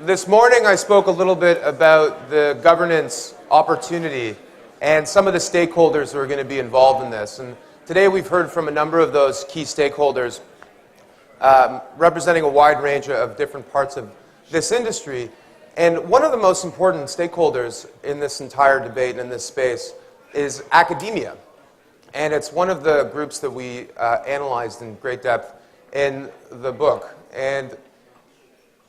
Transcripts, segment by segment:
This morning I spoke a little bit about the governance opportunity and some of the stakeholders who are going to be involved in this. And today we've heard from a number of those key stakeholders representing a wide range of different parts of this industry. And one of the most important stakeholders in this entire debate and in this space is academia. And it's one of the groups that we analyzed in great depth in the book. And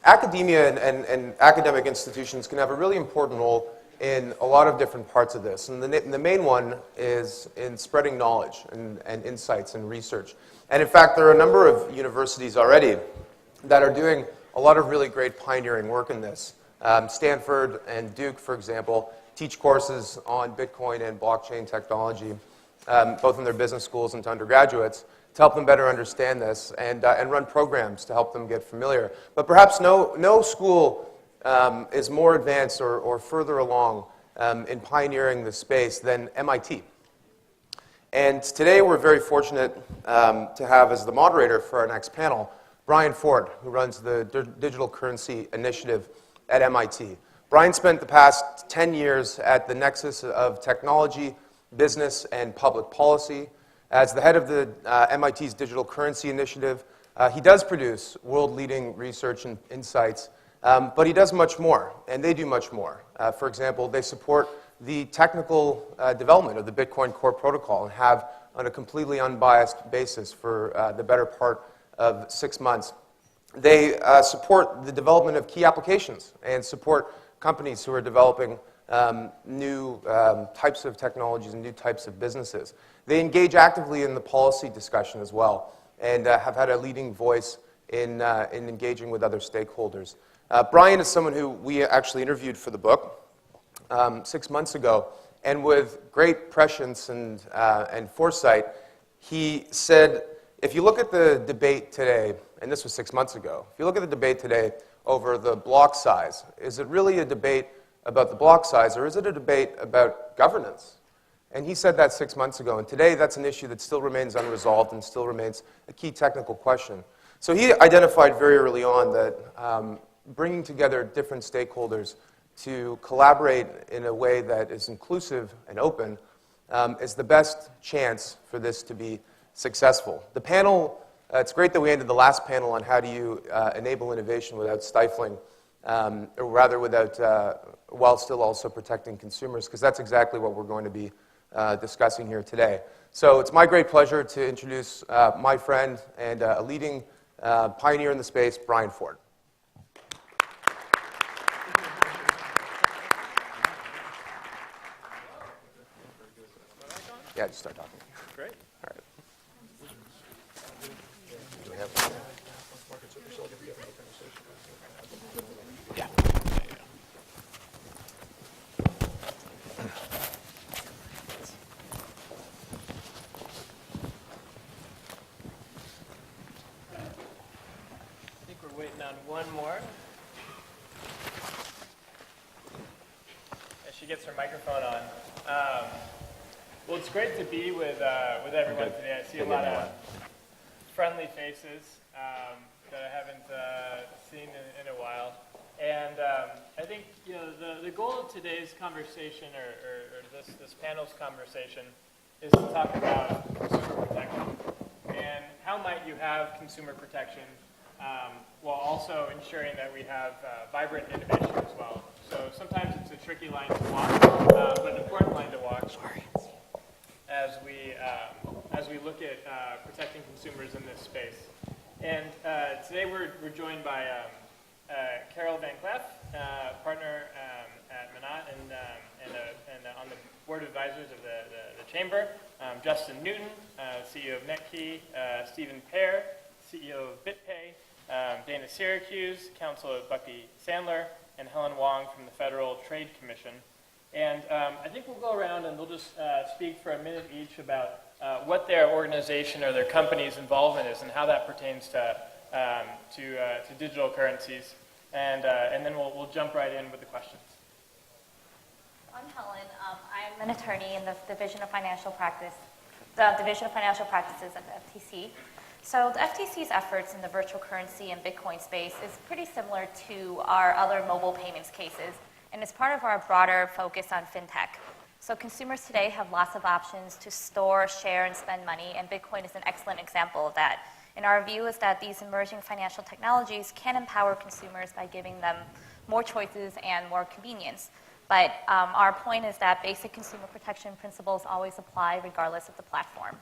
academia and academic institutions can have a really important role in a lot of different parts of this. And the main one is in spreading knowledge and insights and research. And in fact, there are a number of universities already that are doing a lot of really great pioneering work in this. Stanford and Duke, for example, teach courses on Bitcoin and blockchain technology, both in their business schools and to undergraduates, to help them better understand this and run programs to help them get familiar. But perhaps no school is more advanced or further along in pioneering the space than MIT. And today we're very fortunate to have as the moderator for our next panel, Brian Forde, who runs the Digital Currency Initiative at MIT. Brian spent the past 10 years at the nexus of technology, business, and public policy. As the head of the MIT's Digital Currency Initiative, he does produce world-leading research and insights, but he does much more, and they do much more. For example, they support the technical development of the Bitcoin core protocol and have on a completely unbiased basis for the better part of 6 months. They support the development of key applications and support companies who are developing new types of technologies and new types of businesses. They engage actively in the policy discussion as well and have had a leading voice in engaging with other stakeholders. Brian is someone who we actually interviewed for the book 6 months ago, and with great prescience and foresight, he said, if you look at the debate today, and this was 6 months ago, if you look at the debate today over the block size, is it really a debate about the block size, or is it a debate about governance? And he said that 6 months ago, and today that's an issue that still remains unresolved and still remains a key technical question. So he identified very early on that bringing together different stakeholders to collaborate in a way that is inclusive and open is the best chance for this to be successful. The panel, it's great that we ended the last panel on how do you enable innovation without stifling, or rather while still also protecting consumers, because that's exactly what we're going to be discussing here today. So it's my great pleasure to introduce my friend and a leading pioneer in the space, Brian Forde. Yeah, just start talking. Great. All right. Do we have Yeah. I think we're waiting on one more. As she gets her microphone on. Well, it's great to be with everyone today. I see a lot of friendly faces that I haven't seen in a while. And I think the goal of today's conversation, or this panel's conversation, is to talk about consumer protection. And how might you have consumer protection while also ensuring that we have vibrant innovation as well. So sometimes it's a tricky line to walk, but an important line to walk. As we look at protecting consumers in this space. And today we're joined by Carol Van Cleef, partner at Manatt and on the board of advisors of the chamber, Justin Newton, CEO of Netki, Stephen Pear, CEO of BitPay, Dana Syracuse, Counsel at BuckleySandler, and Helen Wong from the Federal Trade Commission. And I think we'll go around and we'll just speak for a minute each about what their organization or their company's involvement is and how that pertains to digital currencies. And then we'll jump right in with the questions. I'm Helen. I'm an attorney in the Division of Financial Practices at the FTC. So the FTC's efforts in the virtual currency and Bitcoin space is pretty similar to our other mobile payments cases, and it's part of our broader focus on fintech. So consumers today have lots of options to store, share, and spend money, and Bitcoin is an excellent example of that. And our view is that these emerging financial technologies can empower consumers by giving them more choices and more convenience. But our point is that basic consumer protection principles always apply regardless of the platform.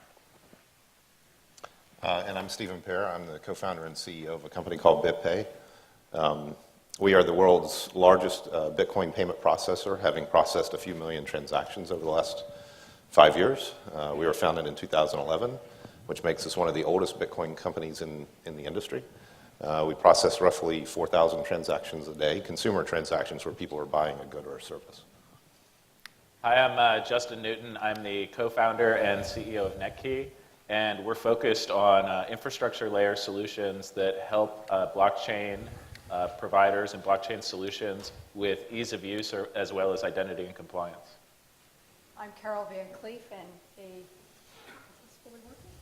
And I'm Stephen Pear. I'm the co-founder and CEO of a company called BitPay. We are the world's largest Bitcoin payment processor, having processed a few million transactions over the last 5 years. We were founded in 2011, which makes us one of the oldest Bitcoin companies in the industry. We process roughly 4,000 transactions a day, consumer transactions where people are buying a good or a service. Hi, I'm Justin Newton. I'm the co-founder and CEO of Netki, and we're focused on infrastructure layer solutions that help blockchain providers and blockchain solutions with ease of use as well as identity and compliance. I'm Carol Van Cleef, and is this fully working?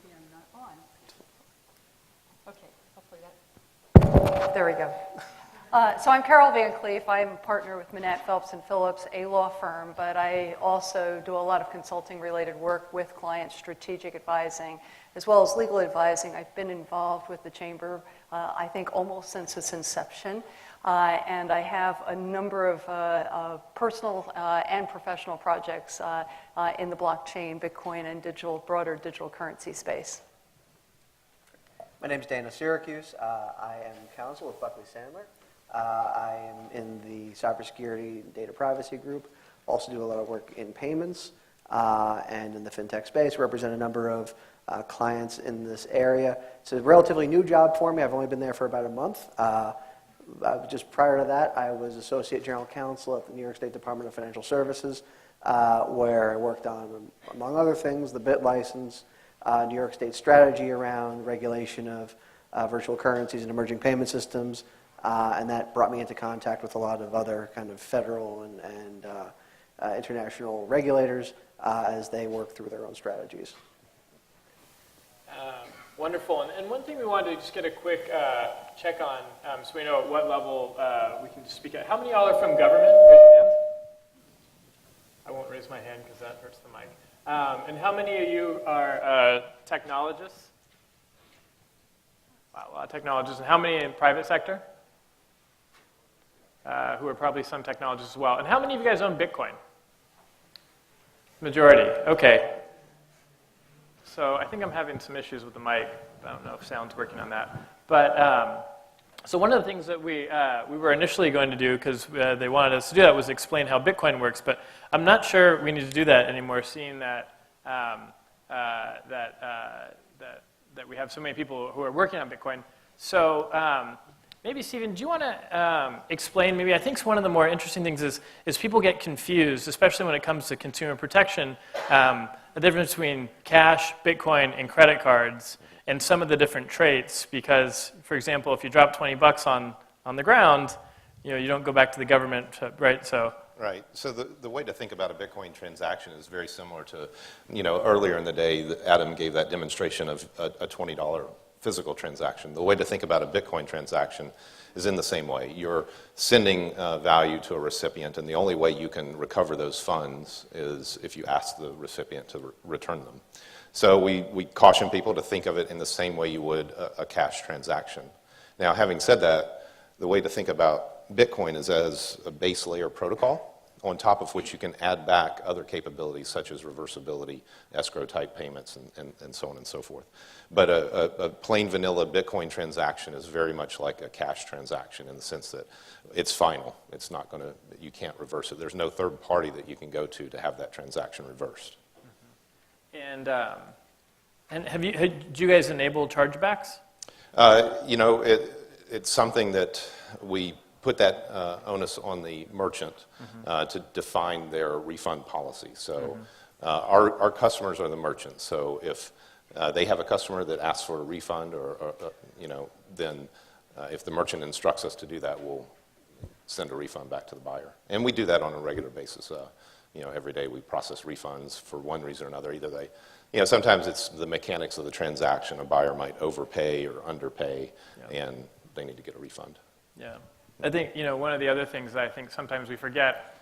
Maybe I'm not on. Okay, hopefully that. There we go. So I'm Carol Van Cleef. I'm a partner with Manatt, Phelps & Phillips, a law firm, but I also do a lot of consulting-related work with clients, strategic advising, as well as legal advising. I've been involved with the Chamber, I think, almost since its inception, and I have a number of personal and professional projects in the blockchain, Bitcoin, and broader digital currency space. My name is Dan of Syracuse. I am counsel with BuckleySandler. I am in the cybersecurity and data privacy group. Also do a lot of work in payments and in the fintech space. Represent a number of clients in this area. It's a relatively new job for me. I've only been there for about a month. Just prior to that, I was Associate General Counsel at the New York State Department of Financial Services, where I worked on, among other things, the BIT license, New York State strategy around regulation of virtual currencies and emerging payment systems, and that brought me into contact with a lot of other kind of federal and international regulators as they work through their own strategies. Wonderful. And one thing we wanted to just get a quick check on, so we know at what level we can speak at. How many of y'all are from government? Raise your hands. I won't raise my hand because that hurts the mic. And how many of you are technologists? Wow, a lot of technologists. And how many in private sector? Who are probably some technologists as well. And how many of you guys own Bitcoin? Majority. Okay. So I think I'm having some issues with the mic. I don't know if sound's working on that. But so one of the things that we were initially going to do, because they wanted us to do that, was explain how Bitcoin works. But I'm not sure we need to do that anymore, seeing that that we have so many people who are working on Bitcoin. So maybe, Stephen, do you want to explain, maybe I think one of the more interesting things is people get confused, especially when it comes to consumer protection, the difference between cash, Bitcoin, and credit cards, and some of the different traits, because, for example, if you drop 20 bucks on the ground, you don't go back to the government, right? So. Right. So the way to think about a Bitcoin transaction is very similar to, earlier in the day, Adam gave that demonstration of a $20 physical transaction. The way to think about a Bitcoin transaction is in the same way. You're sending value to a recipient, and the only way you can recover those funds is if you ask the recipient to return them. So we caution people to think of it in the same way you would a cash transaction. Now, having said that, the way to think about Bitcoin is as a base layer protocol on top of which you can add back other capabilities such as reversibility, escrow-type payments, and so on and so forth. But a plain vanilla Bitcoin transaction is very much like a cash transaction in the sense that it's final. It's not going to, you can't reverse it. There's no third party that you can go to have that transaction reversed. And do you guys enable chargebacks? It's something that we put that onus on the merchant to define their refund policy. So our customers are the merchants. So if they have a customer that asks for a refund, then if the merchant instructs us to do that, we'll send a refund back to the buyer. And we do that on a regular basis. Every day we process refunds for one reason or another. Either You know, sometimes it's the mechanics of the transaction. A buyer might overpay or underpay, and they need to get a refund. Yeah. I think, you know, one of the other things that I think sometimes we forget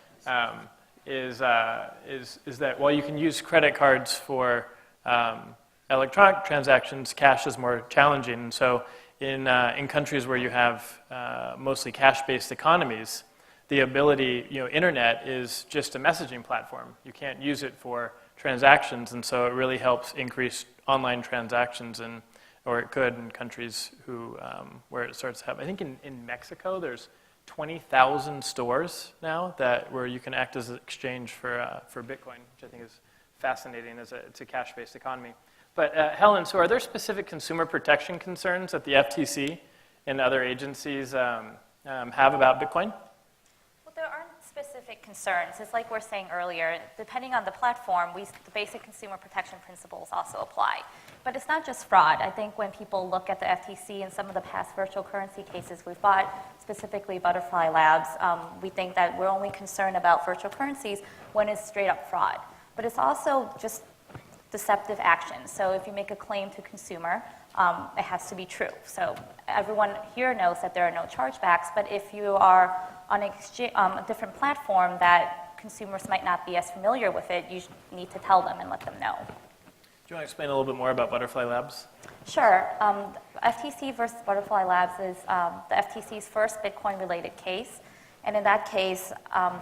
is that while you can use credit cards for electronic transactions, cash is more challenging. And so in countries where you have mostly cash-based economies, the ability, you know, internet is just a messaging platform. You can't use it for transactions, and so it really helps increase online transactions, or it could in countries where it starts to happen. I think in Mexico there's 20,000 stores now where you can act as an exchange for Bitcoin, which I think is fascinating as it's a cash-based economy. But Helen, so are there specific consumer protection concerns that the FTC and other agencies have about Bitcoin? Well, there aren't specific concerns. It's like we're saying earlier, depending on the platform, the basic consumer protection principles also apply. But it's not just fraud. I think when people look at the FTC and some of the past virtual currency cases we've bought, specifically Butterfly Labs, we think that we're only concerned about virtual currencies when it's straight up fraud. But it's also just deceptive actions. So if you make a claim to consumer, it has to be true. So everyone here knows that there are no chargebacks, but if you are on a different platform that consumers might not be as familiar with it, you need to tell them and let them know. Do you want to explain a little bit more about Butterfly Labs? Sure. FTC versus Butterfly Labs is the FTC's first Bitcoin-related case. And in that case,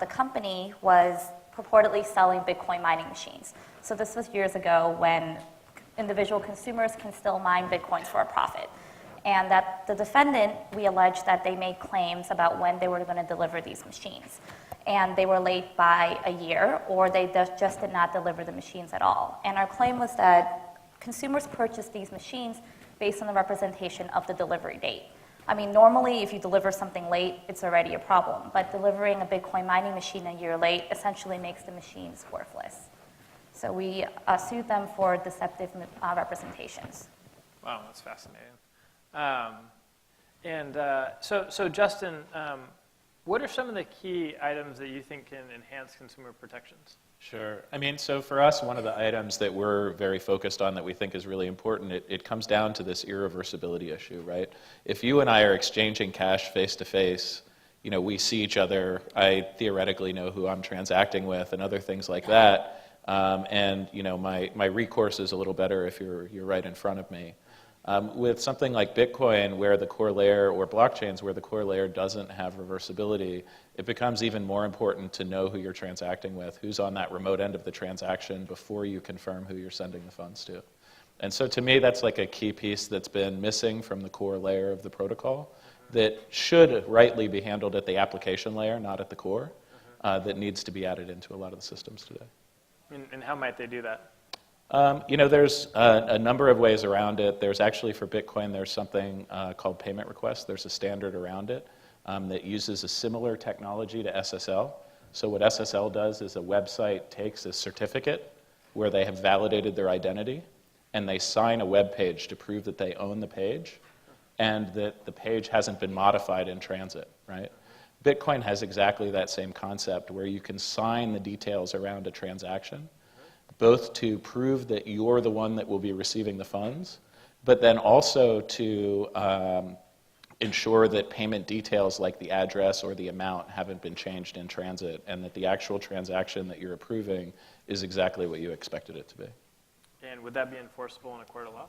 the company was purportedly selling Bitcoin mining machines. So this was years ago when individual consumers can still mine Bitcoins for a profit. And that the defendant, we alleged that they made claims about when they were going to deliver these machines. And they were late by a year, or they just did not deliver the machines at all. And our claim was that consumers purchased these machines based on the representation of the delivery date. I mean, normally if you deliver something late, it's already a problem. But delivering a Bitcoin mining machine a year late essentially makes the machines worthless. So we sued them for deceptive representations. Wow, that's fascinating. So Justin, what are some of the key items that you think can enhance consumer protections? Sure. I mean, so for us, one of the items that we're very focused on that we think is really important, it comes down to this irreversibility issue, right? If you and I are exchanging cash face to face, you know, we see each other, I theoretically know who I'm transacting with and other things like that. And, you know, my recourse is a little better if you're right in front of me. With something like Bitcoin, where the core layer, or blockchains where the core layer doesn't have reversibility, it becomes even more important to know who you're transacting with, who's on that remote end of the transaction before you confirm who you're sending the funds to. And so to me, that's like a key piece that's been missing from the core layer of the protocol that should rightly be handled at the application layer, not at the core, that needs to be added into a lot of the systems today. And how might they do that? You know, there's a number of ways around it. There's actually, for Bitcoin, there's something called payment request. There's a standard around it that uses a similar technology to SSL. So what SSL does is a website takes a certificate where they have validated their identity, and they sign a web page to prove that they own the page and that the page hasn't been modified in transit, right? Bitcoin has exactly that same concept where you can sign the details around a transaction, both to prove that you're the one that will be receiving the funds, but then also to ensure that payment details like the address or the amount haven't been changed in transit, and that the actual transaction that you're approving is exactly what you expected it to be. And would that be enforceable in a court of law?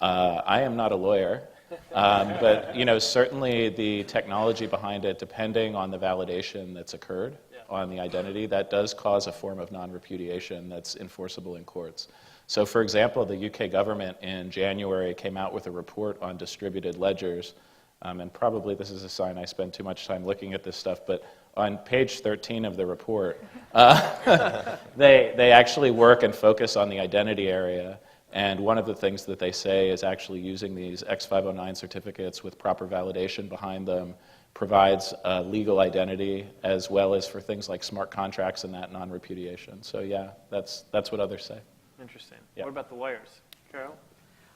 I am not a lawyer, but you know, certainly the technology behind it, depending on the validation that's occurred on the identity, that does cause a form of non-repudiation that's enforceable in courts. So for example, the UK government in January came out with a report on distributed ledgers, and probably this is a sign I spend too much time looking at this stuff, but on page 13 of the report, they actually work and focus on the identity area. And one of the things that they say is actually using these X509 certificates with proper validation behind them provides legal identity, as well as for things like smart contracts and that non-repudiation. So yeah, that's what others say. Interesting. Yeah. What about the lawyers? Carol?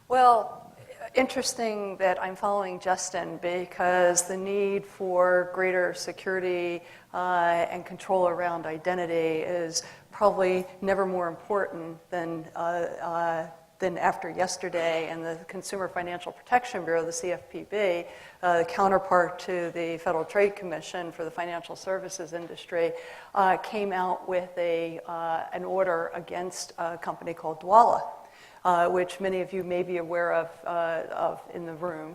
Well, interesting that I'm following Justin, because the need for greater security and control around identity is probably never more important than after yesterday, and the Consumer Financial Protection Bureau, the CFPB, the counterpart to the Federal Trade Commission for the financial services industry, came out with an order against a company called Dwolla, which many of you may be aware of in the room.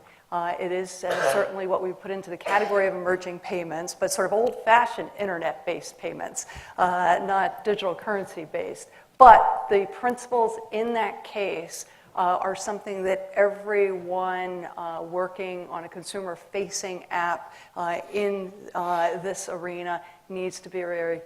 It is certainly what we put into the category of emerging payments, but sort of old-fashioned internet-based payments, not digital currency-based. But the principles in that case are something that everyone working on a consumer-facing app in this arena needs to be very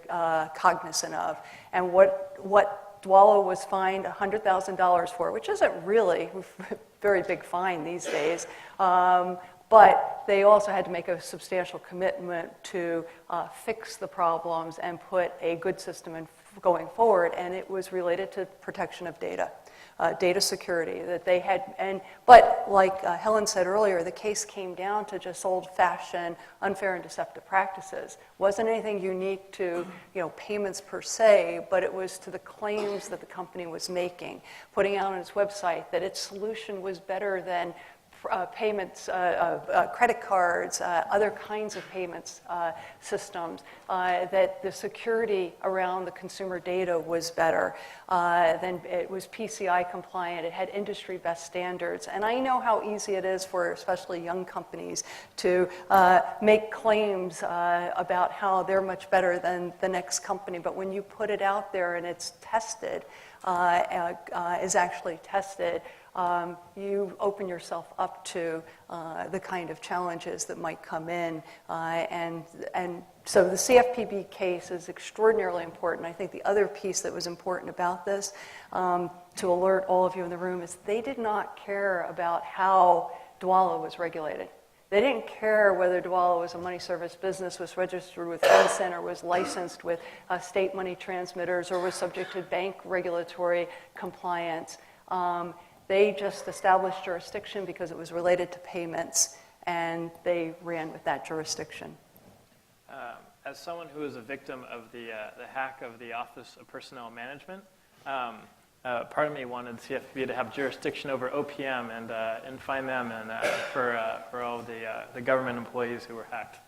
cognizant of. And what Dwolla was fined $100,000 for, which isn't really a very big fine these days, but they also had to make a substantial commitment to fix the problems and put a good system in going forward, and it was related to protection of data, data security that they had. But like Helen said earlier, the case came down to just old-fashioned unfair and deceptive practices. Wasn't anything unique to payments per se, but it was to the claims that the company was making, putting out on its website that its solution was better than payments, credit cards, other kinds of payments systems, that the security around the consumer data was better, then it was PCI compliant, it had industry best standards. And I know how easy it is for especially young companies to make claims about how they're much better than the next company, but when you put it out there and it's tested, is actually tested, you open yourself up to the kind of challenges that might come in. And so the CFPB case is extraordinarily important. I think the other piece that was important about this, to alert all of you in the room, is they did not care about how Dwolla was regulated. They didn't care whether Dwolla was a money service business, was registered with FinCEN, or was licensed with state money transmitters, or was subject to bank regulatory compliance. They just established jurisdiction because it was related to payments, and they ran with that jurisdiction. As someone who was a victim of the hack of the Office of Personnel Management, part of me wanted CFPB to have jurisdiction over OPM and fine them and for all the government employees who were hacked.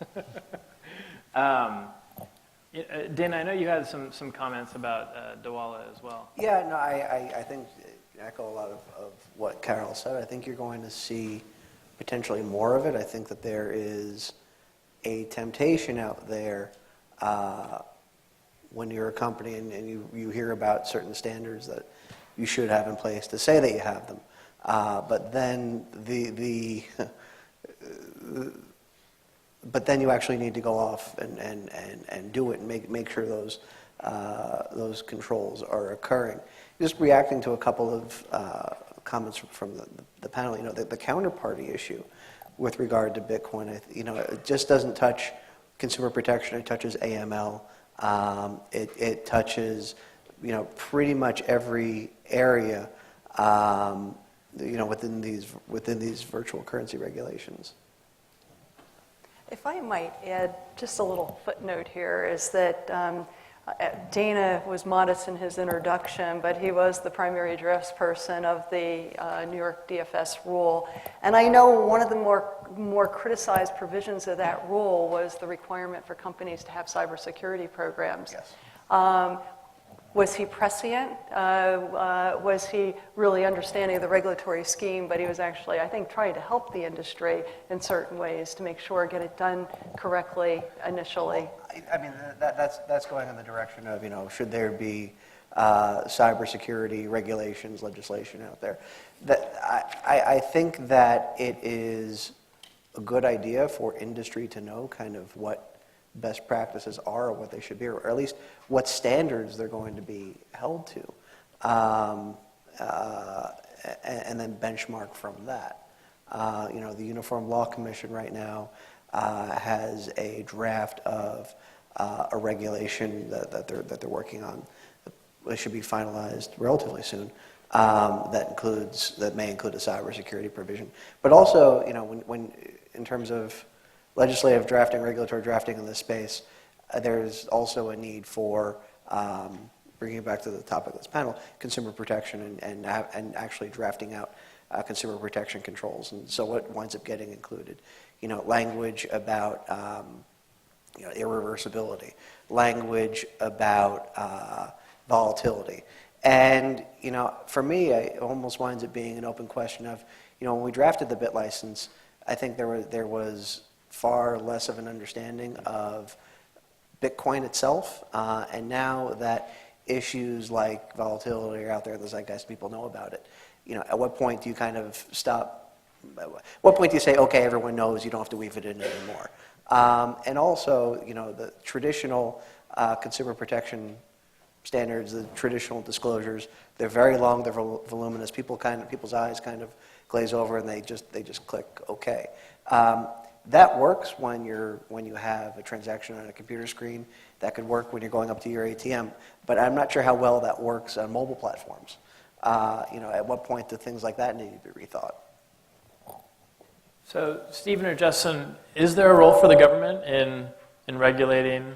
Dana, I know you had some comments about Dwolla as well. Yeah, no, I think echo a lot of what Carol said. I think you're going to see potentially more of it. I think that there is a temptation out there when you're a company and you hear about certain standards that you should have in place to say that you have them. But then but then you actually need to go off and do it and make sure those controls are occurring. Just reacting to a couple of comments from the panel, the counterparty issue with regard to Bitcoin, it just doesn't touch consumer protection. It touches AML. It touches, pretty much every area, within these virtual currency regulations. If I might add just a little footnote here, is that Dana was modest in his introduction, but he was the primary draftsperson of the New York DFS rule. And I know one of the more criticized provisions of that rule was the requirement for companies to have cybersecurity programs. Yes. Was he prescient? Was he really understanding the regulatory scheme? But he was actually, I think, trying to help the industry in certain ways to make sure get it done correctly initially. I mean, that's going in the direction of, should there be cybersecurity regulations, legislation out there? I think that it is a good idea for industry to know kind of what best practices are, or what they should be, or at least what standards they're going to be held to, and then benchmark from that. The Uniform Law Commission right now has a draft of a regulation that they're working on. It should be finalized relatively soon. That may include a cybersecurity provision, but also, when in terms of legislative drafting, regulatory drafting in this space, there's also a need for bringing it back to the topic of this panel, consumer protection and actually drafting out consumer protection controls. And so what winds up getting included? Language about irreversibility, language about volatility. And, for me, it almost winds up being an open question of, when we drafted the bit license, I think there was far less of an understanding of Bitcoin itself. And now that issues like volatility are out there in the zeitgeist, people know about it. At what point do you kind of stop? At what point do you say, okay, everyone knows, you don't have to weave it in anymore? And also, the traditional consumer protection standards, the traditional disclosures, they're very long, they're voluminous. People's eyes kind of glaze over, and they just click okay. That works when you have a transaction on a computer screen. That could work when you're going up to your ATM, but I'm not sure how well that works on mobile platforms. At what point do things like that need to be rethought? So, Stephen or Justin, is there a role for the government in regulating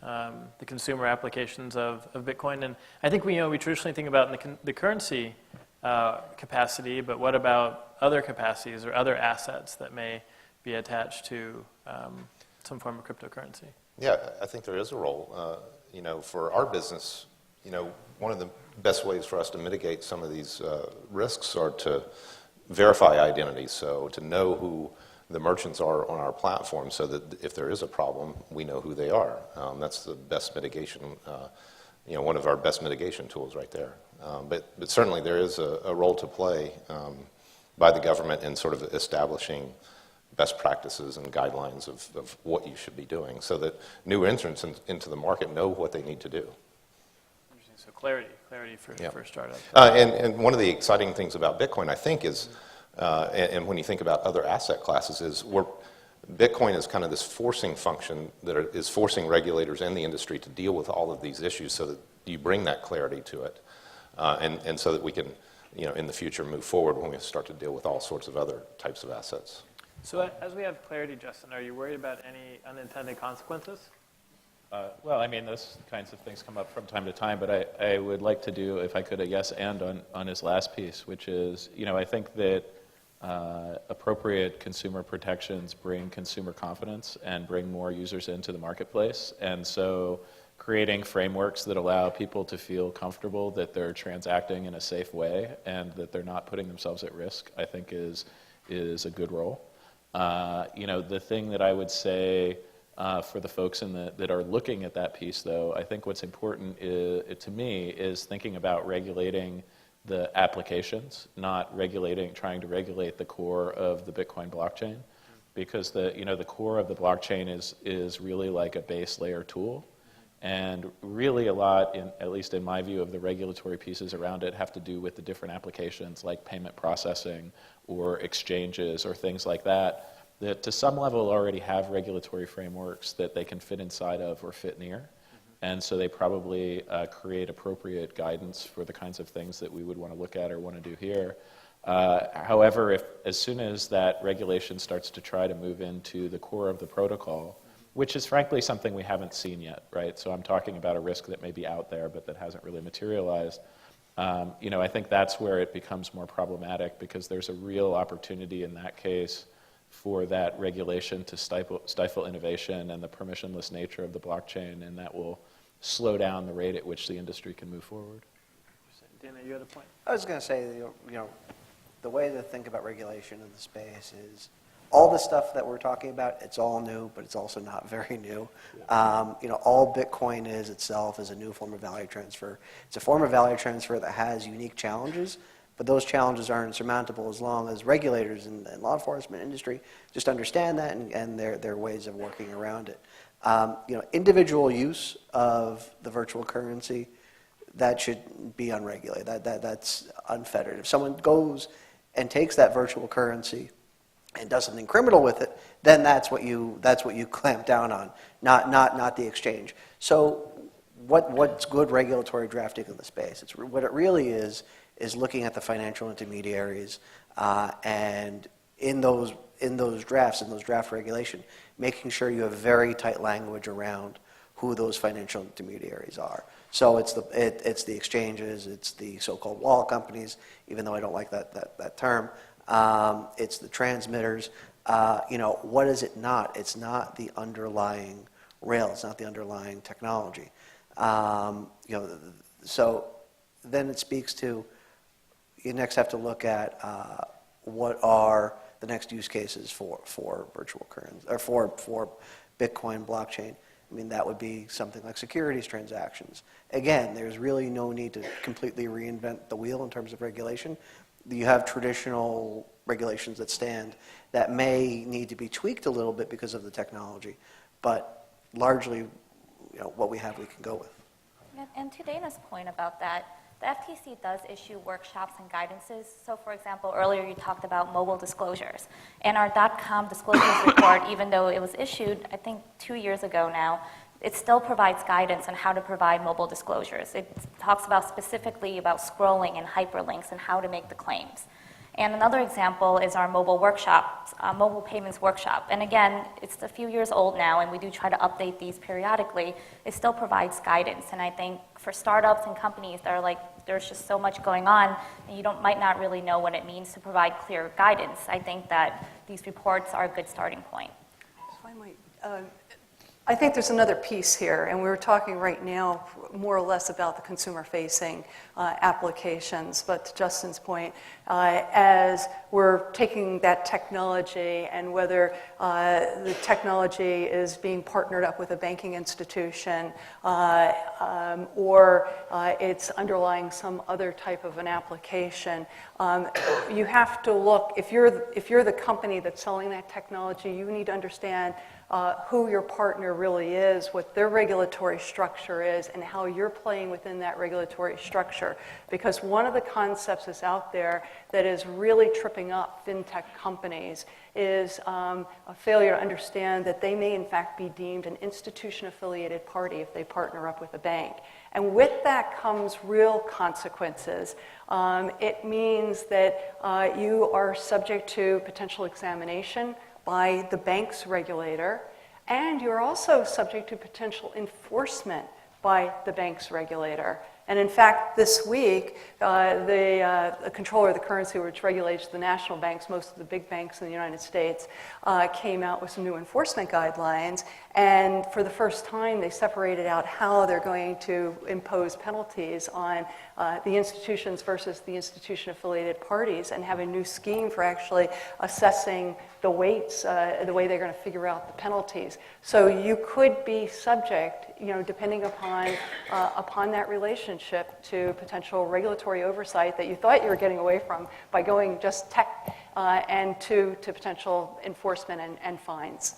the consumer applications of Bitcoin? And I think we traditionally think about the currency capacity, but what about other capacities or other assets that may be attached to some form of cryptocurrency? Yeah, I think there is a role. For our business, one of the best ways for us to mitigate some of these risks are to verify identity, so to know who the merchants are on our platform so that if there is a problem, we know who they are. That's the best mitigation, one of our best mitigation tools right there. But certainly there is a role to play by the government in sort of establishing best practices and guidelines of what you should be doing so that new entrants into the market know what they need to do. Interesting. So clarity for startups. And one of the exciting things about Bitcoin, I think, is, and when you think about other asset classes, is Bitcoin is kind of this forcing function that is forcing regulators in the industry to deal with all of these issues so that you bring that clarity to it. And so that we can, in the future move forward when we start to deal with all sorts of other types of assets. So as we have clarity, Justin, are you worried about any unintended consequences? Well, those kinds of things come up from time to time, but I would like to do, if I could, a yes and on his last piece, which is, I think that appropriate consumer protections bring consumer confidence and bring more users into the marketplace. And so creating frameworks that allow people to feel comfortable that they're transacting in a safe way and that they're not putting themselves at risk, I think is a good role. The thing that I would say for the folks that are looking at that piece, though, I think what's important to me is thinking about regulating the applications, not trying to regulate the core of the Bitcoin blockchain, because the core of the blockchain is really like a base layer tool, and really a lot, at least in my view, of the regulatory pieces around it have to do with the different applications like payment processing or exchanges or things like that to some level already have regulatory frameworks that they can fit inside of or fit near. And so they probably create appropriate guidance for the kinds of things that we would want to look at or want to do here. However, as soon as that regulation starts to try to move into the core of the protocol, which is frankly something we haven't seen yet, right? So I'm talking about a risk that may be out there but that hasn't really materialized. I think that's where it becomes more problematic because there's a real opportunity in that case for that regulation to stifle innovation and the permissionless nature of the blockchain, and that will slow down the rate at which the industry can move forward. Dana, you had a point? I was going to say, the way to think about regulation in the space is all the stuff that we're talking about, it's all new, but it's also not very new. All Bitcoin is itself is a new form of value transfer. It's a form of value transfer that has unique challenges, but those challenges aren't insurmountable as long as regulators and law enforcement industry just understand that and their ways of working around it. Individual use of the virtual currency, that should be unregulated. That's unfettered. If someone goes and takes that virtual currency and does something criminal with it, then that's what you clamp down on, not the exchange. So what's good regulatory drafting in the space? What it really is looking at the financial intermediaries and in those draft regulation, making sure you have very tight language around who those financial intermediaries are. So it's the exchanges, it's the so-called wallet companies, even though I don't like that term. It's the transmitters. What is it not? It's not the underlying rail. It's not the underlying technology. So then it speaks to, you next have to look at what are the next use cases for virtual currency, or for Bitcoin blockchain. I mean, that would be something like securities transactions. Again, there's really no need to completely reinvent the wheel in terms of regulation. You have traditional regulations that stand that may need to be tweaked a little bit because of the technology, but largely, what we have we can go with. And to Dana's point about that, the FTC does issue workshops and guidances. So for example, earlier you talked about mobile disclosures. And our .com disclosures report, even though it was issued, I think 2 years ago now, it still provides guidance on how to provide mobile disclosures. It talks about specifically about scrolling and hyperlinks and how to make the claims. And another example is our mobile workshops, mobile payments workshop. And again, it's a few years old now, and we do try to update these periodically. It still provides guidance. And I think for startups and companies that are like, there's just so much going on, and you might not really know what it means to provide clear guidance. I think that these reports are a good starting point. If I might, I think there's another piece here, and we're talking right now more or less about the consumer-facing applications, but to Justin's point, as we're taking that technology and whether the technology is being partnered up with a banking institution or it's underlying some other type of an application, you have to look, if you're the company that's selling that technology, you need to understand who your partner really is, what their regulatory structure is, and how you're playing within that regulatory structure. Because one of the concepts that's out there that is really tripping up fintech companies is a failure to understand that they may in fact be deemed an institution-affiliated party if they partner up with a bank. And with that comes real consequences. It means that you are subject to potential examination by the bank's regulator, and you're also subject to potential enforcement by the bank's regulator. And in fact, this week, the controller of the currency, which regulates the national banks, most of the big banks in the United States, came out with some new enforcement guidelines. And for the first time, they separated out how they're going to impose penalties on the institutions versus the institution-affiliated parties, and have a new scheme for actually assessing the weights, the way they're going to figure out the penalties. So you could be subject, depending upon that relationship, to potential regulatory oversight that you thought you were getting away from by going just tech, and to potential enforcement and fines.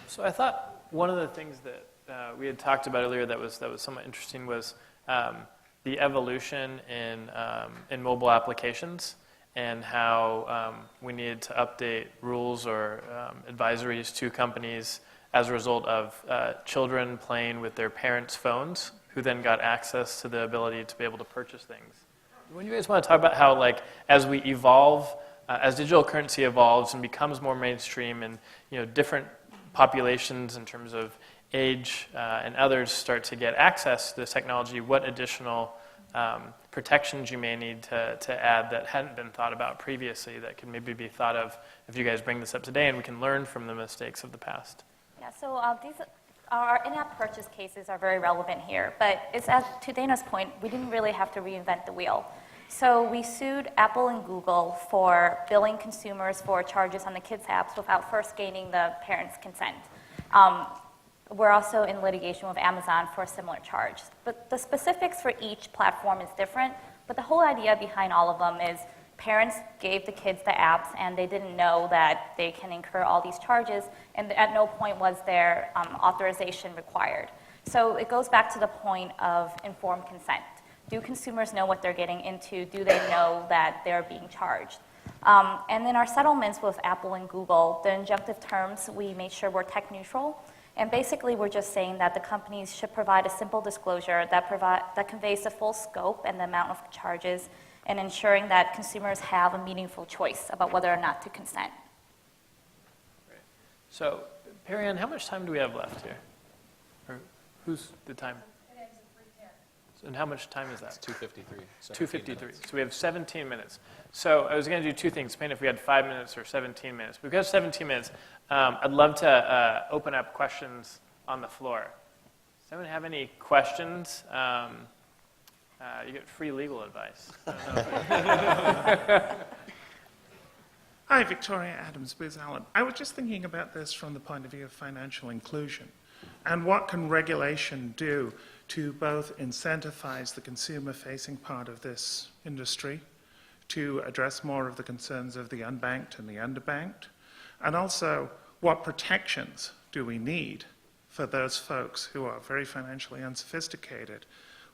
So I thought one of the things that we had talked about earlier that was somewhat interesting was the evolution in mobile applications, and how we needed to update rules or advisories to companies as a result of children playing with their parents' phones, who then got access to the ability to be able to purchase things. When you guys want to talk about how, as we evolve, as digital currency evolves and becomes more mainstream, and different populations in terms of age and others start to get access to this technology, what additional protections you may need to add that hadn't been thought about previously, that can maybe be thought of if you guys bring this up today and we can learn from the mistakes of the past? Yeah, so our in-app purchase cases are very relevant here, but it's to Dana's point, we didn't really have to reinvent the wheel. So we sued Apple and Google for billing consumers for charges on the kids' apps without first gaining the parents' consent. We're also in litigation with Amazon for a similar charge. But the specifics for each platform is different, but the whole idea behind all of them is parents gave the kids the apps, and they didn't know that they can incur all these charges, and at no point was there authorization required. So it goes back to the point of informed consent. Do consumers know what they're getting into? Do they know that they're being charged? And in our settlements with Apple and Google, the injunctive terms, we made sure were tech neutral. And basically, we're just saying that the companies should provide a simple disclosure that conveys the full scope and the amount of charges, and ensuring that consumers have a meaningful choice about whether or not to consent. Great. So, Perry Ann, how much time do we have left here? Or who's the time? And how much time is that? 2:53. 2:53. So we have 17 minutes. So I was going to do two things, depending if we had 5 minutes or 17 minutes. We've got 17 minutes. I'd love to open up questions on the floor. Does anyone have any questions? You get free legal advice. Hi, Victoria Adams, Booz Allen. I was just thinking about this from the point of view of financial inclusion. And what can regulation do to both incentivize the consumer-facing part of this industry, to address more of the concerns of the unbanked and the underbanked, and also what protections do we need for those folks who are very financially unsophisticated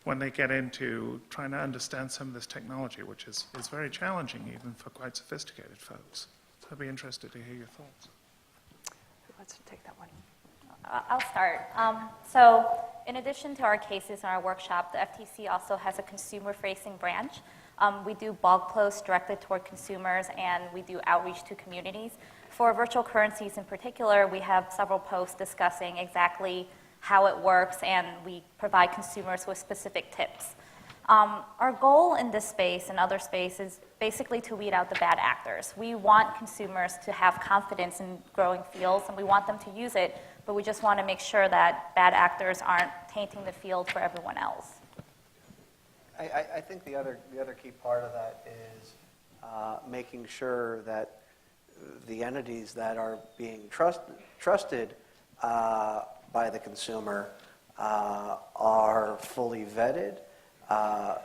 when they get into trying to understand some of this technology, which is very challenging even for quite sophisticated folks. So I'd be interested to hear your thoughts. Let's take that one. I'll start. So in addition to our cases in our workshop, the FTC also has a consumer-facing branch. We do blog posts directed toward consumers, and we do outreach to communities. For virtual currencies in particular, we have several posts discussing exactly how it works, and we provide consumers with specific tips. Our goal in this space and other spaces is basically to weed out the bad actors. We want consumers to have confidence in growing fields, and we want them to use it, but we just want to make sure that bad actors aren't tainting the field for everyone else. I think the other key part of that is making sure that the entities that are being trusted by the consumer are fully vetted,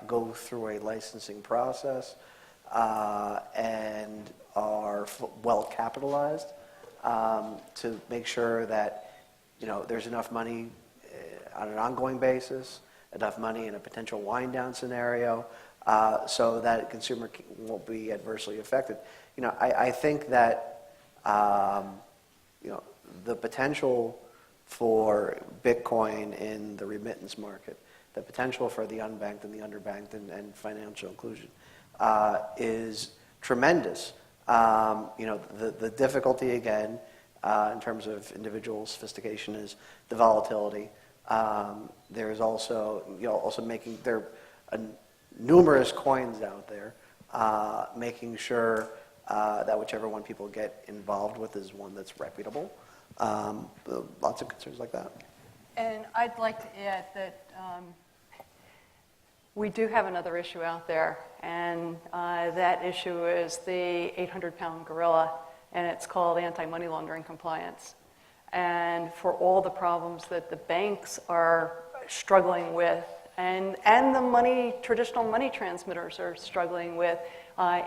go through a licensing process, and are well capitalized to make sure that there's enough money on an ongoing basis, enough money in a potential wind down scenario, so that a consumer won't be adversely affected. I think that the potential for Bitcoin in the remittance market, the potential for the unbanked and the underbanked and financial inclusion is tremendous. The difficulty, again, in terms of individual sophistication is the volatility. There's also, there are numerous coins out there, making sure that whichever one people get involved with is one that's reputable. Lots of concerns like that. And I'd like to add that we do have another issue out there, and that issue is the 800-pound gorilla, and it's called anti-money laundering compliance. And for all the problems that the banks are struggling with, and the traditional money transmitters are struggling with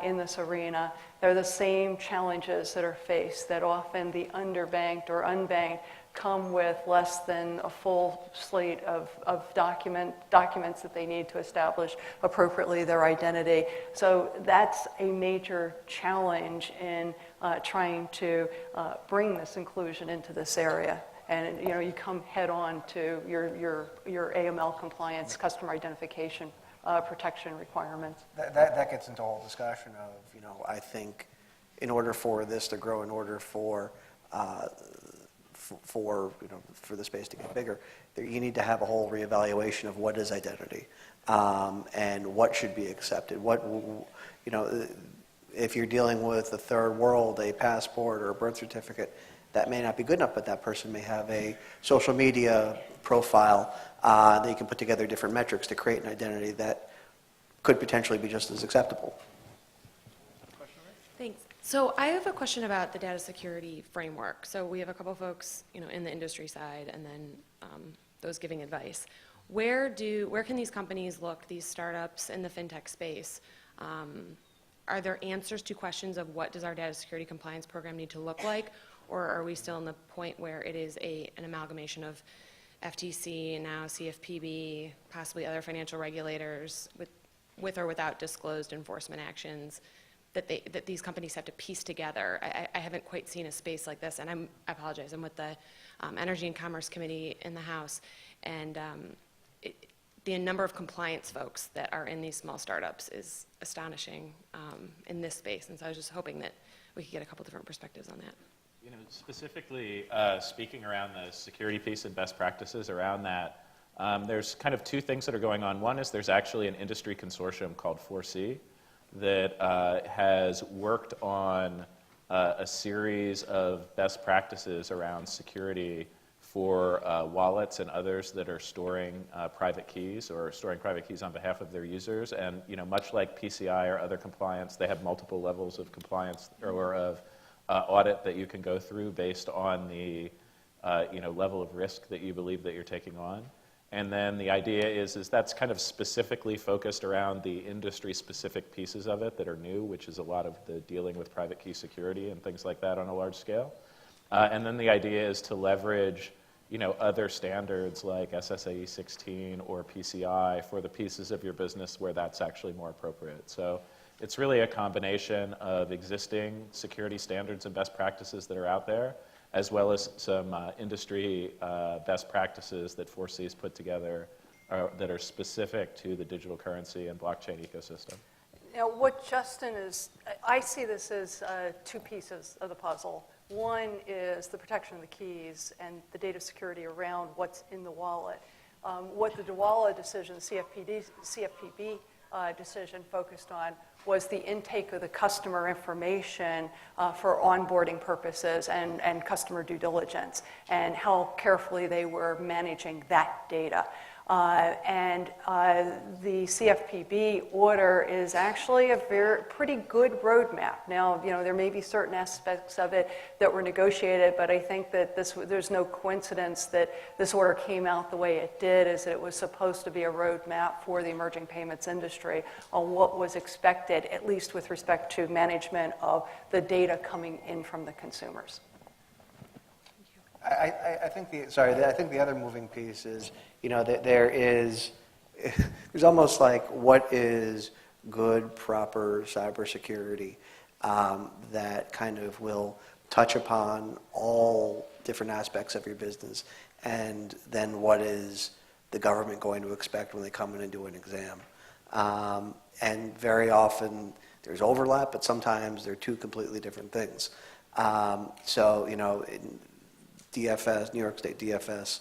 in this arena, they're the same challenges that are faced, that often the underbanked or unbanked come with less than a full slate of documents that they need to establish appropriately their identity. So that's a major challenge in trying to bring this inclusion into this area. And you come head on to your AML compliance, customer identification protection requirements. That gets into a whole discussion of, I think in order for this to grow, in order for the space to get bigger, you need to have a whole reevaluation of what is identity and what should be accepted. If you're dealing with the third world, a passport or a birth certificate, that may not be good enough, but that person may have a social media profile that you can put together different metrics to create an identity that could potentially be just as acceptable. Thanks. So I have a question about the data security framework. So we have a couple folks, in the industry side, and then those giving advice. Where can these companies look, these startups in the fintech space? Are there answers to questions of what does our data security compliance program need to look like? Or are we still in the point where it is an amalgamation of FTC and now CFPB, possibly other financial regulators with or without disclosed enforcement actions that these companies have to piece together? I haven't quite seen a space like this, and I apologize. I'm with the Energy and Commerce Committee in the House, and the number of compliance folks that are in these small startups is astonishing in this space, and so I was just hoping that we could get a couple different perspectives on that. Specifically speaking around the security piece and best practices around that, There's kind of two things that are going on. One is there's actually an industry consortium called 4C that has worked on a series of best practices around security for wallets and others that are storing private keys or storing private keys on behalf of their users. And much like PCI or other compliance, they have multiple levels of compliance or of audit that you can go through based on the level of risk that you believe that you're taking on. And then the idea is that's kind of specifically focused around the industry-specific pieces of it that are new, which is a lot of the dealing with private key security and things like that on a large scale. And then the idea is to leverage other standards like SSAE 16 or PCI for the pieces of your business where that's actually more appropriate. So it's really a combination of existing security standards and best practices that are out there, as well as some industry best practices that 4C has put together that are specific to the digital currency and blockchain ecosystem. Now, what Justin is, I see this as two pieces of the puzzle. One is the protection of the keys and the data security around what's in the wallet. What the Dawala decision, CFPB decision focused on was the intake of the customer information for onboarding purposes and customer due diligence, and how carefully they were managing that data. The CFPB order is actually a pretty good roadmap. Now, there may be certain aspects of it that were negotiated, but I think that there's no coincidence that this order came out the way it did, as it was supposed to be a roadmap for the emerging payments industry on what was expected, at least with respect to management of the data coming in from the consumers. I think the other moving piece is, that there's almost like what is good, proper cybersecurity that kind of will touch upon all different aspects of your business, and then what is the government going to expect when they come in and do an exam. And very often there's overlap, but sometimes they're two completely different things. DFS, New York State DFS,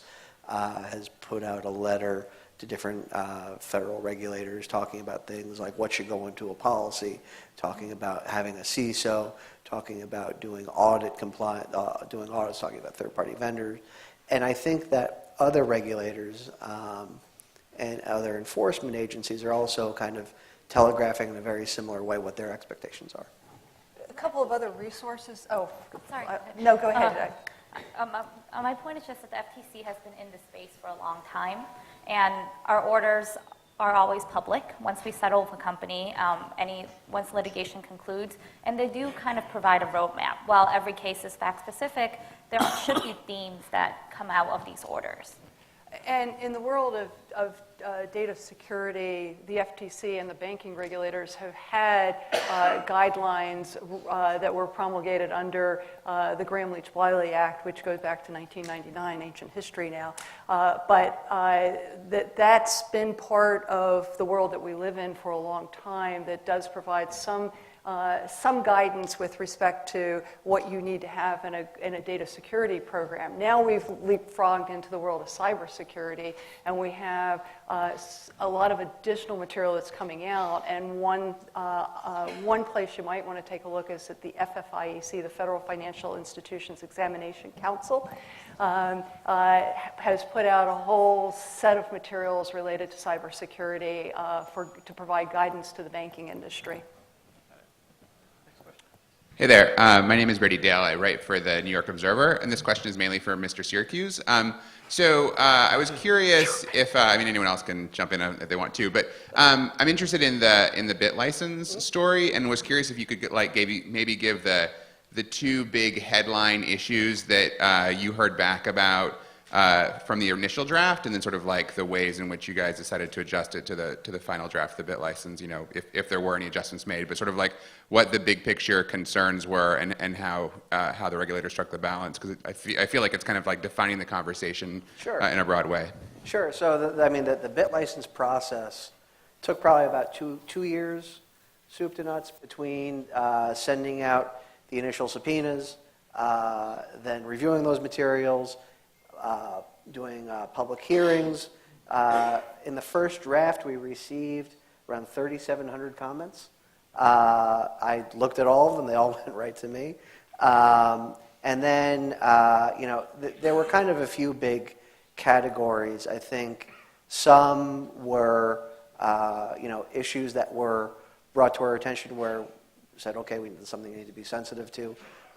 has put out a letter to different federal regulators talking about things like what should go into a policy, talking about having a CISO, talking about doing audits, talking about third-party vendors. And I think that other regulators and other enforcement agencies are also kind of telegraphing in a very similar way what their expectations are. A couple of other resources. Oh, Sorry. No, go ahead. My point is just that the FTC has been in this space for a long time, and our orders are always public once we settle with a company, once litigation concludes, and they do kind of provide a roadmap. While every case is fact-specific, there should be themes that come out of these orders. And in the world of data security, the FTC and the banking regulators have had guidelines that were promulgated under the Gramm-Leach-Bliley Act, which goes back to 1999, ancient history now. But that's been part of the world that we live in for a long time, that does provide some guidance with respect to what you need to have in a data security program. Now we've leapfrogged into the world of cybersecurity, and we have a lot of additional material that's coming out. And one place you might want to take a look is at the FFIEC, the Federal Financial Institutions Examination Council, has put out a whole set of materials related to cybersecurity to provide guidance to the banking industry. Hey there, my name is Brady Dale. I write for the New York Observer, and this question is mainly for Mr. Syracuse. I was curious if, anyone else can jump in if they want to, but I'm interested in the BitLicense story, and was curious if you could maybe give the two big headline issues that you heard back about from the initial draft, and then sort of like the ways in which you guys decided to adjust it to the final draft of the BitLicense, if there were any adjustments made, but sort of like what the big picture concerns were, and how the regulator struck the balance, because I feel like it's kind of like defining the conversation in a broad way. Sure. So the BitLicense process took probably about two years, soup to nuts, between sending out the initial subpoenas, then reviewing those materials, doing public hearings, In the first draft, we received around 3,700 comments. I looked at all of them. They all went right to me. And then, there were kind of a few big categories. I think some were, issues that were brought to our attention where we said, okay, this is something we need to be sensitive to.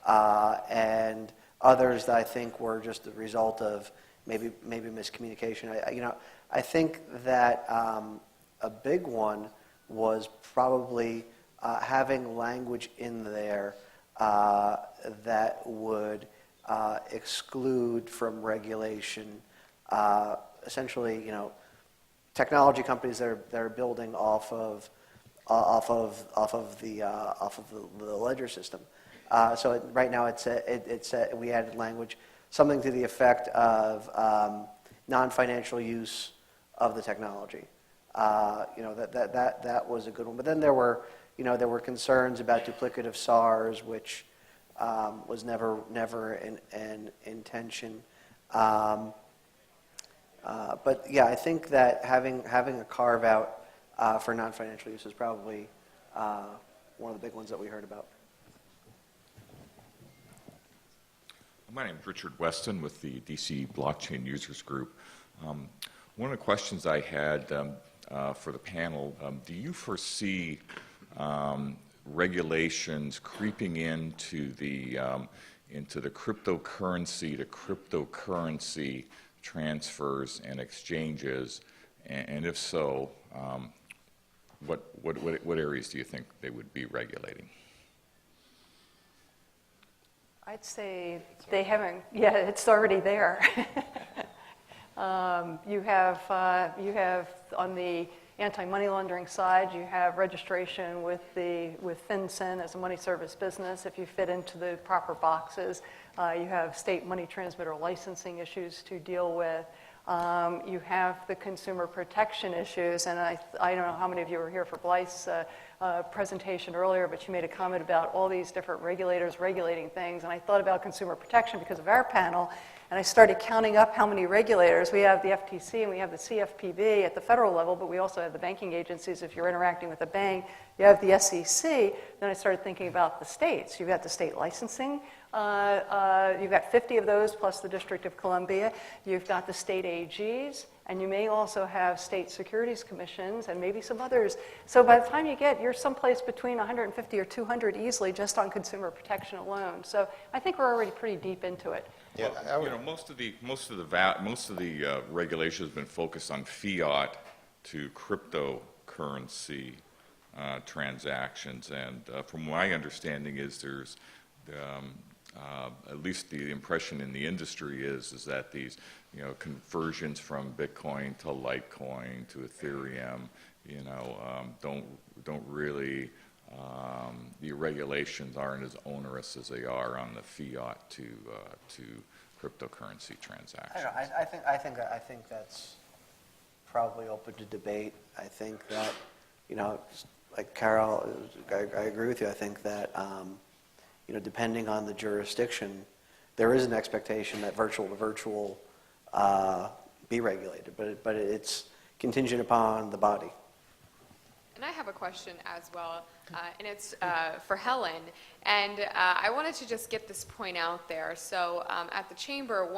And others that I think were just the result of maybe miscommunication. I think that a big one was probably having language in there that would exclude from regulation, essentially, technology companies that are building off of the ledger system. So right now we added language, something to the effect of non-financial use of the technology. That was a good one. But then there were concerns about duplicative SARs, which was never an intention. But yeah, I think that having a carve out for non-financial use is probably one of the big ones that we heard about. My name is Richard Weston with the DC Blockchain Users Group. One of the questions I had for the panel, do you foresee regulations creeping into the cryptocurrency to cryptocurrency transfers and exchanges? And if so, what areas do you think they would be regulating? I'd say they haven't. Yeah, it's already there. You have on the anti-money laundering side, you have registration with FinCEN as a money service business if you fit into the proper boxes. You have state money transmitter licensing issues to deal with. You have the consumer protection issues, and I don't know how many of you were here for Blythe's presentation earlier, but she made a comment about all these different regulators regulating things, and I thought about consumer protection because of our panel, and I started counting up how many regulators. We have the FTC and we have the CFPB at the federal level, but we also have the banking agencies. If you're interacting with a bank, you have the SEC. Then I started thinking about the states. You've got the state licensing. You've got 50 of those plus the District of Columbia. You've got the state AGs, and you may also have state securities commissions and maybe some others. So by the time you're someplace between 150 or 200 easily just on consumer protection alone. So I think we're already pretty deep into it. Yeah, most of the regulation has been focused on fiat to cryptocurrency transactions, and from my understanding is there's at least the impression in the industry is that these conversions from Bitcoin to Litecoin to Ethereum don't really the regulations aren't as onerous as they are on the fiat to cryptocurrency transactions. I think that's probably open to debate. I think that like Carol, I agree with you. I think that depending on the jurisdiction, there is an expectation that virtual to virtual be regulated, but it's contingent upon the body. And I have a question as well, and it's for Helen. And I wanted to just get this point out there. So at the Chamber,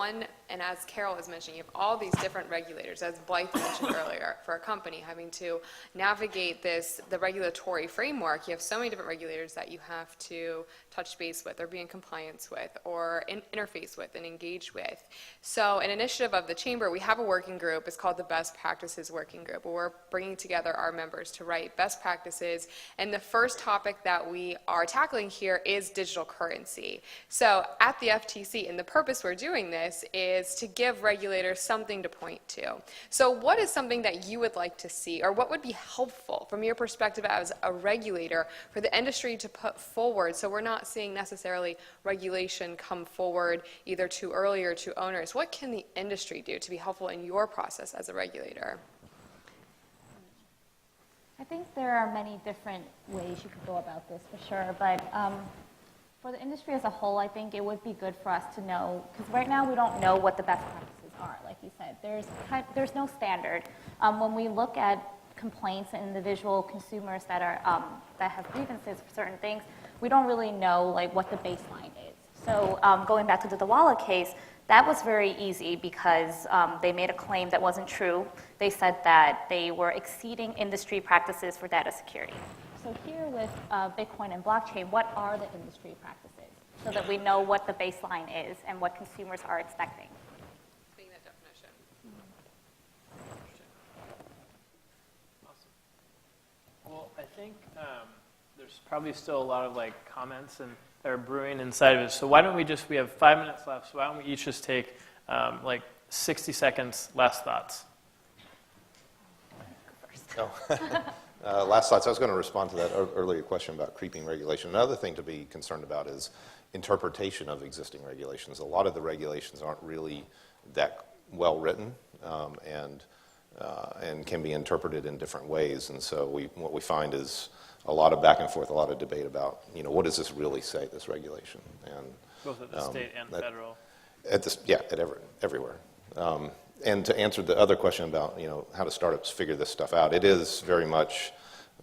and as Carol was mentioning, you have all these different regulators, as Blythe mentioned earlier, for a company having to navigate the regulatory framework. You have so many different regulators that you have to touch base with or be in compliance with or interface with and engage with. So an initiative of the Chamber, we have a working group. It's called the Best Practices Working Group, where we're bringing together our members to write best practices. And the first topic that we are tackling here is digital currency. So at the FTC, and the purpose we're doing this is to give regulators something to point to. So what is something that you would like to see, or what would be helpful from your perspective as a regulator for the industry to put forward, so we're not seeing necessarily regulation come forward either too early or too onerous? What can the industry do to be helpful in your process as a regulator? I think there are many different ways you could go about this, for sure. But for the industry as a whole, I think it would be good for us to know, because right now we don't know what the best practices are, like you said. There's no standard. When we look at complaints and individual consumers that have grievances for certain things, we don't really know like what the baseline is. So going back to the Dawala case, that was very easy because they made a claim that wasn't true. They said that they were exceeding industry practices for data security. So here with Bitcoin and blockchain, what are the industry practices so that we know what the baseline is and what consumers are expecting? Being that definition. Awesome. Well, I think there's probably still a lot of like comments and that are brewing inside of it. So why don't we have 5 minutes left, so why don't we each just take like 60 seconds last thoughts. Last thoughts. I was going to respond to that earlier question about creeping regulation. Another thing to be concerned about is interpretation of existing regulations. A lot of the regulations aren't really that well written and can be interpreted in different ways. And so what we find is a lot of back and forth, a lot of debate about, what does this really say, this regulation? And both at the state and federal. Everywhere. And to answer the other question about, how do startups figure this stuff out, it is very much,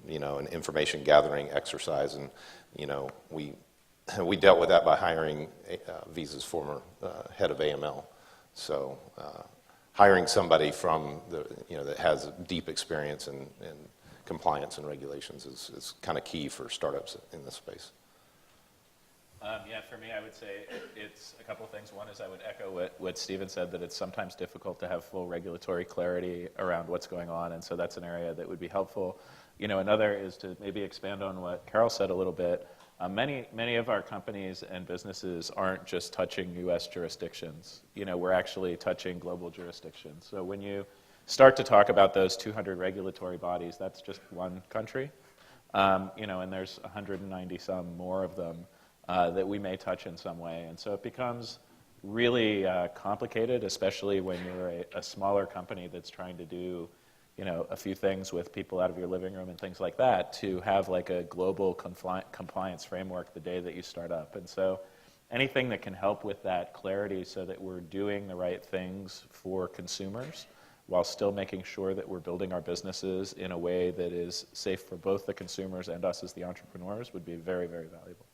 an information gathering exercise. And, we dealt with that by hiring Visa's former head of AML. So hiring somebody from that has deep experience in compliance and regulations is kind of key for startups in this space. For me, I would say it's a couple of things. One is I would echo what Stephen said, that it's sometimes difficult to have full regulatory clarity around what's going on, and so that's an area that would be helpful. Another is to maybe expand on what Carol said a little bit. Many of our companies and businesses aren't just touching U.S. jurisdictions. We're actually touching global jurisdictions. So when you start to talk about those 200 regulatory bodies, that's just one country. And there's 190 some more of them that we may touch in some way. And so it becomes really complicated, especially when you're a smaller company that's trying to do a few things with people out of your living room and things like that, to have like a global compliance framework the day that you start up. And so anything that can help with that clarity so that we're doing the right things for consumers while still making sure that we're building our businesses in a way that is safe for both the consumers and us as the entrepreneurs would be very, very valuable.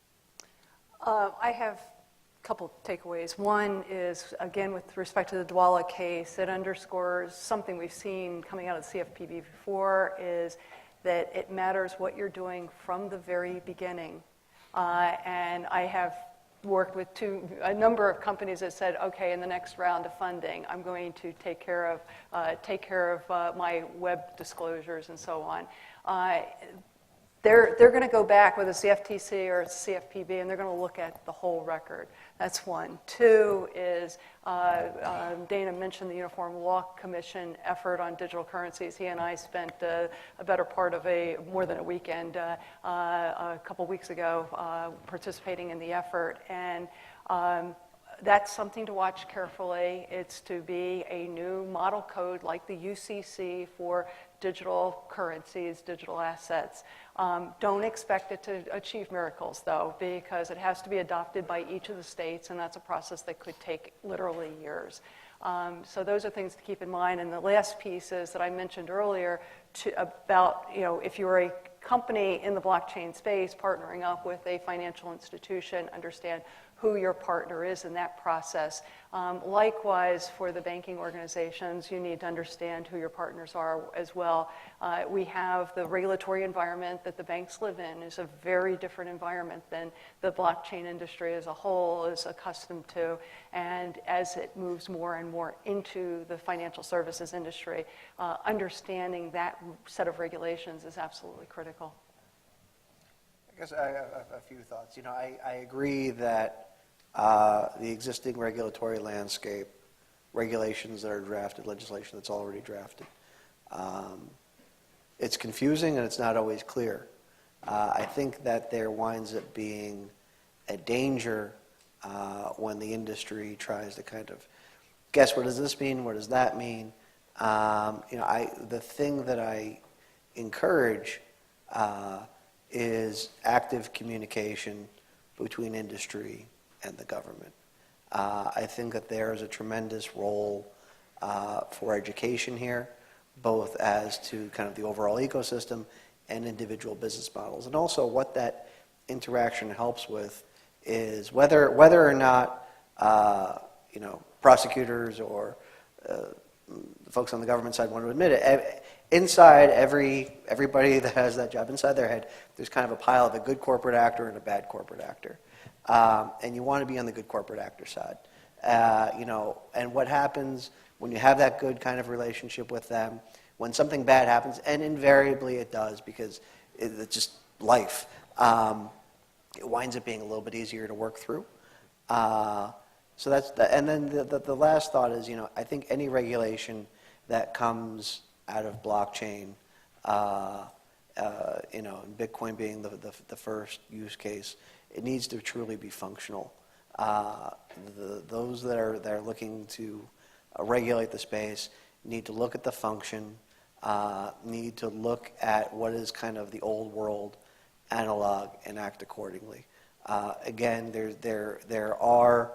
I have a couple takeaways. One is, again, with respect to the Dawala case, it underscores something we've seen coming out of the CFPB before, is that it matters what you're doing from the very beginning. And I have worked with a number of companies that said, okay, in the next round of funding, I'm going to take care of my web disclosures and so on. They're going to go back with a CFTC or a CFPB, and they're going to look at the whole record. That's one. Two is, Dana mentioned the Uniform Law Commission effort on digital currencies. He and I spent a better part of more than a weekend a couple weeks ago participating in the effort. And that's something to watch carefully. It's to be a new model code like the UCC for digital currencies, digital assets. Don't expect it to achieve miracles, though, because it has to be adopted by each of the states, and that's a process that could take literally years. So those are things to keep in mind. And the last piece is that I mentioned earlier about, if you're a company in the blockchain space partnering up with a financial institution, understand who your partner is in that process. Likewise, for the banking organizations, you need to understand who your partners are as well. We have the regulatory environment that the banks live in is a very different environment than the blockchain industry as a whole is accustomed to. And as it moves more and more into the financial services industry, understanding that set of regulations is absolutely critical. I guess I have a few thoughts. I agree that the existing regulatory landscape, regulations that are drafted, legislation that's already drafted, it's confusing and it's not always clear. I think that there winds up being a danger when the industry tries to kind of guess, what does this mean? What does that mean? The thing that I encourage is active communication between industry and the government. I think that there is a tremendous role for education here, both as to kind of the overall ecosystem and individual business models. And also what that interaction helps with is whether or not prosecutors or the folks on the government side want to admit it, inside everybody that has that job, inside their head, there's kind of a pile of a good corporate actor and a bad corporate actor. And you want to be on the good corporate actor side. And what happens when you have that good kind of relationship with them, when something bad happens, and invariably it does because it's just life, it winds up being a little bit easier to work through. So that's and then the last thought is, I think any regulation that comes out of blockchain, Bitcoin being the first use case, it needs to truly be functional. Those that are looking to regulate the space need to look at the function, need to look at what is kind of the old world analog and act accordingly. Again, there are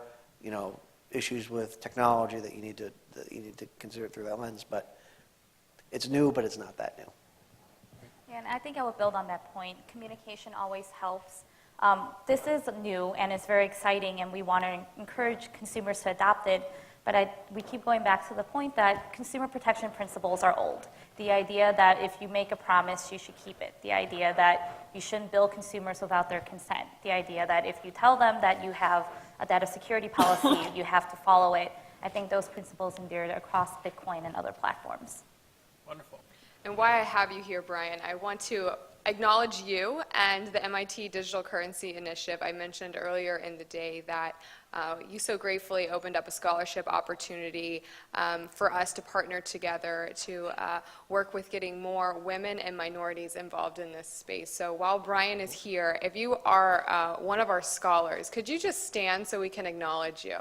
issues with technology that you need to consider through that lens, but it's new, but it's not that new. And I think I would build on that point. Communication always helps. This is new and it's very exciting, and we want to encourage consumers to adopt it. But we keep going back to the point that consumer protection principles are old. The idea that if you make a promise, you should keep it. The idea that you shouldn't bill consumers without their consent. The idea that if you tell them that you have a data security policy, you have to follow it. I think those principles endure across Bitcoin and other platforms. Wonderful. And why I have you here, Brian, I want to acknowledge you and the MIT Digital Currency Initiative. I mentioned earlier in the day that you so gratefully opened up a scholarship opportunity for us to partner together to work with getting more women and minorities involved in this space. So while Brian is here, if you are one of our scholars, could you just stand so we can acknowledge you?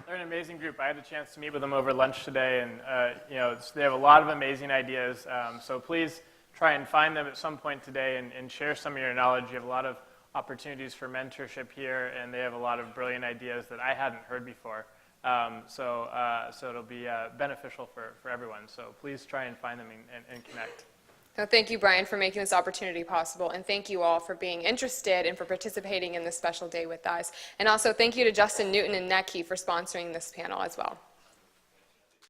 They're an amazing group. I had a chance to meet with them over lunch today, and they have a lot of amazing ideas. So please try and find them at some point today and share some of your knowledge. You have a lot of opportunities for mentorship here, and they have a lot of brilliant ideas that I hadn't heard before. So it'll be beneficial for everyone. So please try and find them and connect. So thank you, Brian, for making this opportunity possible, and thank you all for being interested and for participating in this special day with us. And also thank you to Justin Newton and Netki for sponsoring this panel as well.